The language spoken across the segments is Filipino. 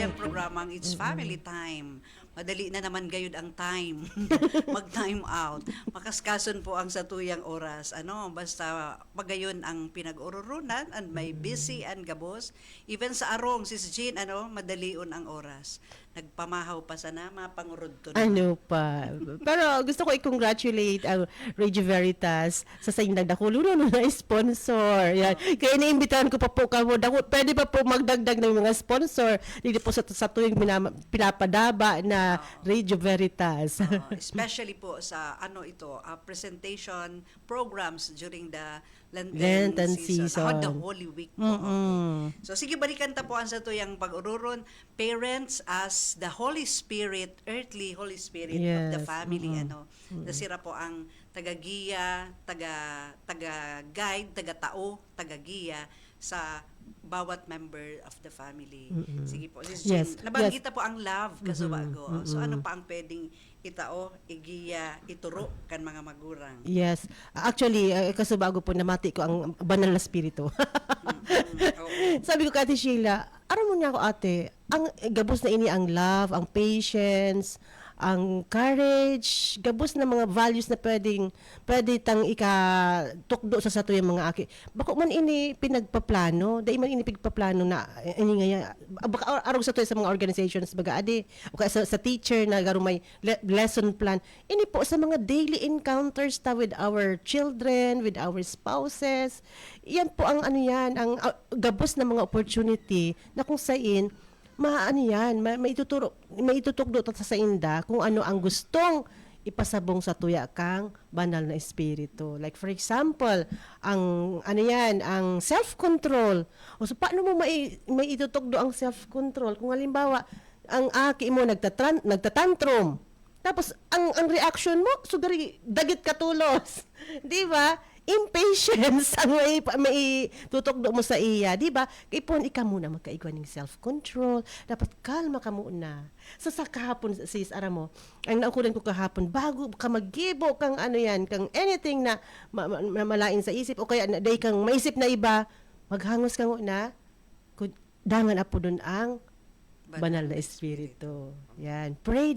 tuyang programang It's Family Time. Madali na naman gayud ang time. Mag-time out. Makaskason po ang sa tuyang oras. Basta pagayon ang pinag-ururunan and may busy and gabos. Even sa arong, Sis Jean, madalion ang oras. Nagpamahaw pa sana, mapangurod to naman. Ano pa. Pero gusto ko i-congratulate ang Radio Veritas sa nagdakulo na sponsor. Yan. Kaya naimbitahan ko pa po kamo. Pwede pa po magdagdag ng mga sponsor dito po sa tuwing pinapadaba na Radio Veritas. Especially po sa presentation programs during the Lenten season. The Holy Week po. Okay. So sige, balikan ta po ang sa tuyang pag-ururon. Parents as the Holy Spirit, earthly Holy Spirit of the family. Nasira po ang taga-giya, taga-guide, taga-tao, taga-giya sa bawat member of the family. Sige po. Yes. Nabanggit po ang love kasubago. So ano pa ang pwedeng itao, igiya, ituro kan mga magurang? Yes. Actually, kasubago po namati ko ang banal na spirito. Sabi ko kay Ate Sheila, aram mo niya ako ate, ang gabos na ini ang love, ang patience, ang courage, gabos na mga values na pwede tang ikatukdo sa sato yung mga aki. Bako man ini pinagpaplano, dahil man ini pigpaplano na ini nga baka arog sa to sa mga organizations baga adi o kaya sa teacher na garo may lesson plan. Ini po sa mga daily encounters ta with our children, with our spouses. Yan po ang ang gabos na mga opportunity na kung sain maitutugdo sa inda kung ano ang gustong ipasabong sa tuya kang banal na espiritu. Like for example, ang ang self-control. O so paano mo maitutugdo ang self-control? Kung halimbawa, ang aki mo nagtatantrum. Tapos ang reaction mo sugari dagit katulos. 'Di ba? Impatience ang may tutugdo mo sa iya, di ba? Kaya ikaw muna magkaigwan ng self-control. Dapat kalma ka muna. So sa kahapon, sis, ara mo, ang naukulan ko kahapon, bago ka maggibo kang kang anything na malain sa isip, o kaya day kang maisip na iba, maghangos ka muna, dangan apo dun ang banal na espiritu. Yan. Pray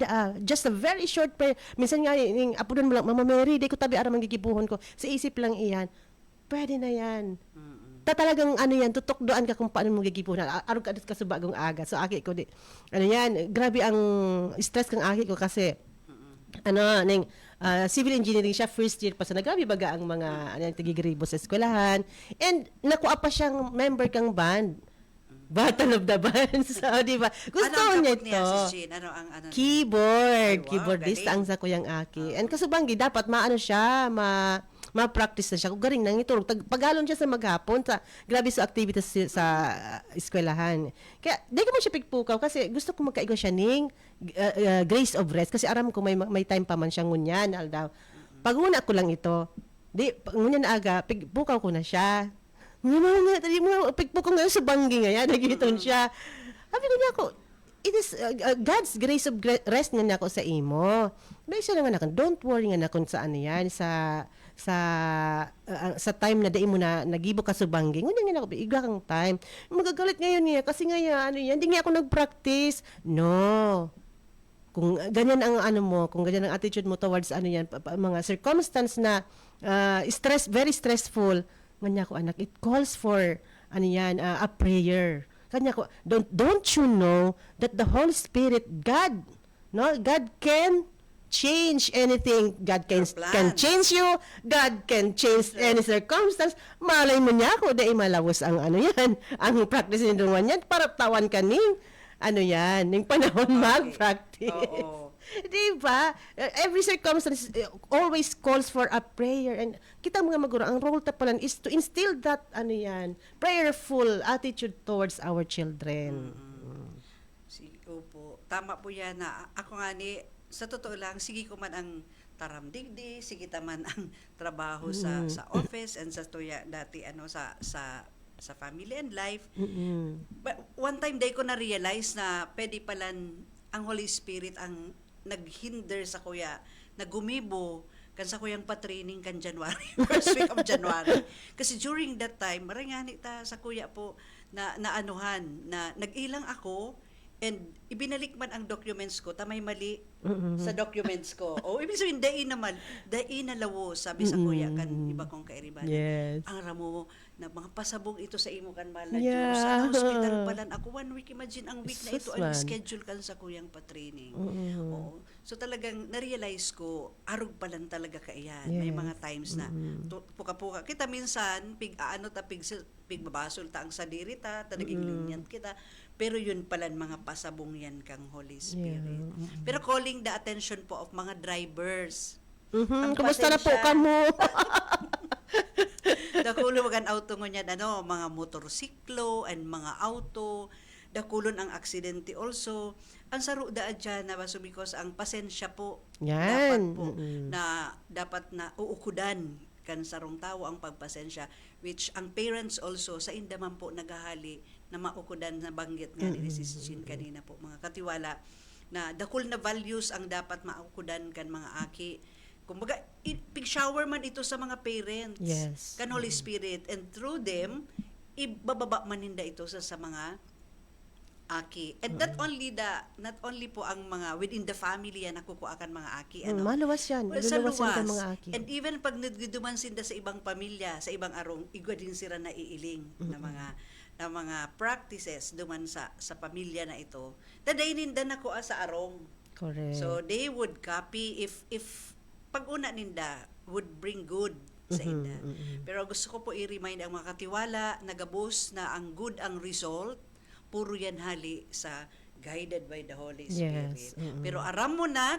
just a very short prayer. Minsan nga, yung apo doon mo lang, Mama Mary, di ko tabi aram ang gigibuhon ko. Sa isip lang iyan. Pwede na yan. Talagang tutukdoan ka kung paano mo gigibuhon. Arog ka sa bagong aga. So, aki ko, grabe ang stress kang aki ko kasi, civil engineering siya, first year pa sa grabe baga ang mga tagigribo sa eskwelahan. And, nakuha pa siyang member kang band. Battle of the Bands. So, di ba? Gusto niya ito. Keyboard. Keyboardist ang sa kuyang aki. And kasubanggi, dapat siya, ma-practice na siya. Kung garing nang itulog. Pagalon siya sa maghapon. Grabe sa activities sa eskwelahan. Kaya, di ko man siya pigpukaw kasi gusto ko magkaigo siya ning grace of rest. Kasi aram ko may time pa man siya ngunyan. Pag-una ko lang ito. Ngunyan na aga, pigpukaw ko na siya. Tadi mo pigpo ko ngayon sa banggi ngayon, nagiton siya. Sabi ko niya ako, it is God's grace of rest nga nako sa imo. May siya nga nakon, don't worry nga nakon sa sa time na dai mo na nagibo ka sa banggi. Ngunyan nga nako, iga kang time. Magagalit ngayon niya kasi hindi nga ako nag-practice. No. Kung ganyan ang kung ganyan ang attitude mo towards mga circumstance na very stressful, kanya ko anak, it calls for a prayer. Kanya ko, don't you know that the Holy Spirit, God can change anything. God can change you. God can change any circumstance. Malay mo niya ako, dahil malawos ang ang practice ni Duman yan, para tawan ka ning yung panahon mag-practice. Diba? Every circumstance always calls for a prayer. And kita mga maguro, ang role ta pala is to instill that prayerful attitude towards our children. Opo. Tama po yan na ako sa totoo lang, sige ko man ang taramdigdi, sige taman ang trabaho sa office and sa tuya dati sa family and life. But one time day ko na realize na pwede palan ang Holy Spirit ang naghinder sa kuya, nagumibo kan sa kuyang pa-training kan January, first week of January. Kasi during that time, marangani ta sa kuya po na nag-ilang ako And ibinalik man ang documents ko, tamay mali sa documents ko. O ibig sabihin, dai na lawo, sabi sa kuya kan, iba kong kairibanan. Yes. Ang ramo na mga pasabong ito sa imo kan mala. Yeah. Sa hospital palan ako 1 week, imagine ang week na ito Sus, ay man. schedule kan sa kuyang pa-training. Oo. So talagang na-realize ko, arog palan talaga kaiyan. May Yes. mga times na puka-puka. Kita minsan, pig babasol ta ang sadiri ta, naging lenient kita. Pero yun palan mga pasabong yan kang Holy Spirit. Pero calling the attention po of mga drivers. Ang Kumusta na po pasensya. kamo? Dakulo magan auto nga niya, mga motorsiklo and mga auto. Dakulon ang aksidente also. Ang saro da adyan na baso because ang pasensya po dapat Yan. po dapat na uukudan kan sarong tao ang pagpasensya, which ang parents also sa indaman po naghahali na maukudan na banggit nga ni Sis Jean kanina po, mga katiwala, na dakul na values ang dapat maukudan kan mga aki. Kumbaga, pig-shower man ito sa mga parents. Yes. Kan Holy Spirit. And through them, ibababa man ninda ito sa mga aki. And not only po ang mga within the family yan nakukuha kan mga aki. Maluwas yan. Well, sa Maluluwas yan luwas. ka mga aki. And even pag nagduduman sinda sa ibang pamilya, sa ibang arong, igwa din sila na iiling na mga practices duman sa pamilya na ito. Dadainin da nakuha sa arong. Correct. So they would copy if pag-una ninda would bring good sa inda. Pero gusto ko po i-remind ang mga katiwala, nagabos na ang good ang result, puro yan hali sa guided by the Holy Spirit. Yes. Pero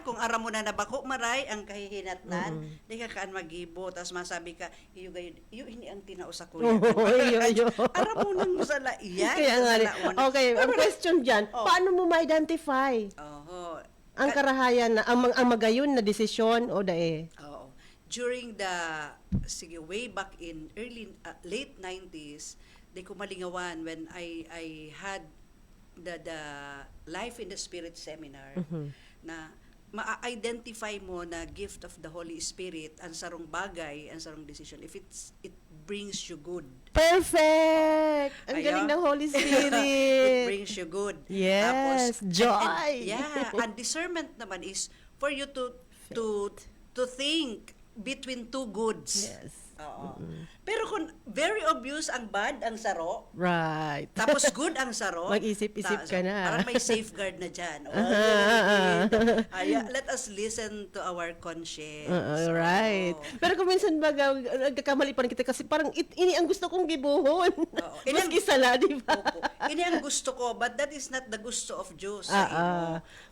kung aram mo na nabako maray ang kahihinatnan, di ka kaan magibo, tapos masabi ka, iyo ini ang tinao sa kuya. Aram mo nang musala, iyan. Kaya nga, okay, ang question dyan, paano mo ma-identify ang karahayan na, ang magayon na desisyon o dae? Oo. During way back in late 90s, di ko malingawan when I had the Life in the Spirit seminar na ma-identify mo na gift of the Holy Spirit ang sarong bagay, ang sarong decision if it brings you good. Perfect! Ang Ayaw. galing ng Holy Spirit. It brings you good. Yes, joy. And discernment naman is for you to think between two goods. Yes. Oo. Pero kung very obvious ang bad ang saro, Right. tapos good ang saro, Mag-isip-isip ka na. Parang may safeguard na dyan. Let us listen to our conscience. Right. Pero kung minsan baga, nagkakamali pa rin kita kasi parang ini ang gusto kong gibuhon. Maski sala, di ba? Opo. Ini ang gusto ko, but that is not the gusto of Diyos.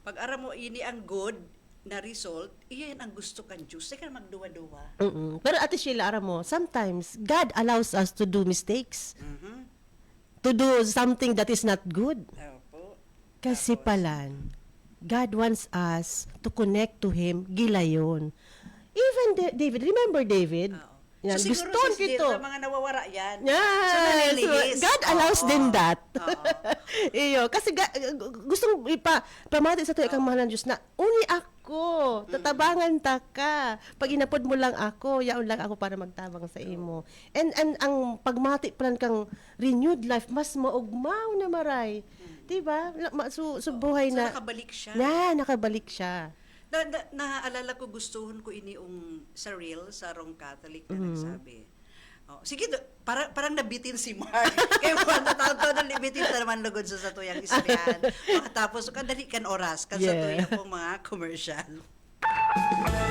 Pag aram mo, ini ang good na result, iyan ang gusto kan Diyos. Saka magduwa-duwa. Pero Ate Sheila, aram mo, sometimes God allows us to do mistakes. To do something that is not good. Opo. Kasi palan, God wants us to connect to Him, gilayon. Even David, remember David? Yan, So siguro gusto kito. sa mga nawawara yan. Yes. So nalilihis. God allows din that. Oo. Iyo, kasi gustong pamati sa tuwa kang mahal ng Diyos na uni ako, tatabangan ta ka. Pag inapod mo lang ako, yaon lang ako para magtabang sa imo. And ang pagmati plan kang renewed life, mas maugmaw na maray. Diba? Buhay So na. nakabalik siya. Nakabalik siya. Naaalala ko, gustuhon ko ini sa real, sa Rome Catholic na nagsabi. Sige, parang nabitin si Mark. Kaya wala taon-taon na nabitin na naman lugod sa tuyang istoryahan. Makatapos, kadali kan oras, kan sa tuyang pong mga commercial.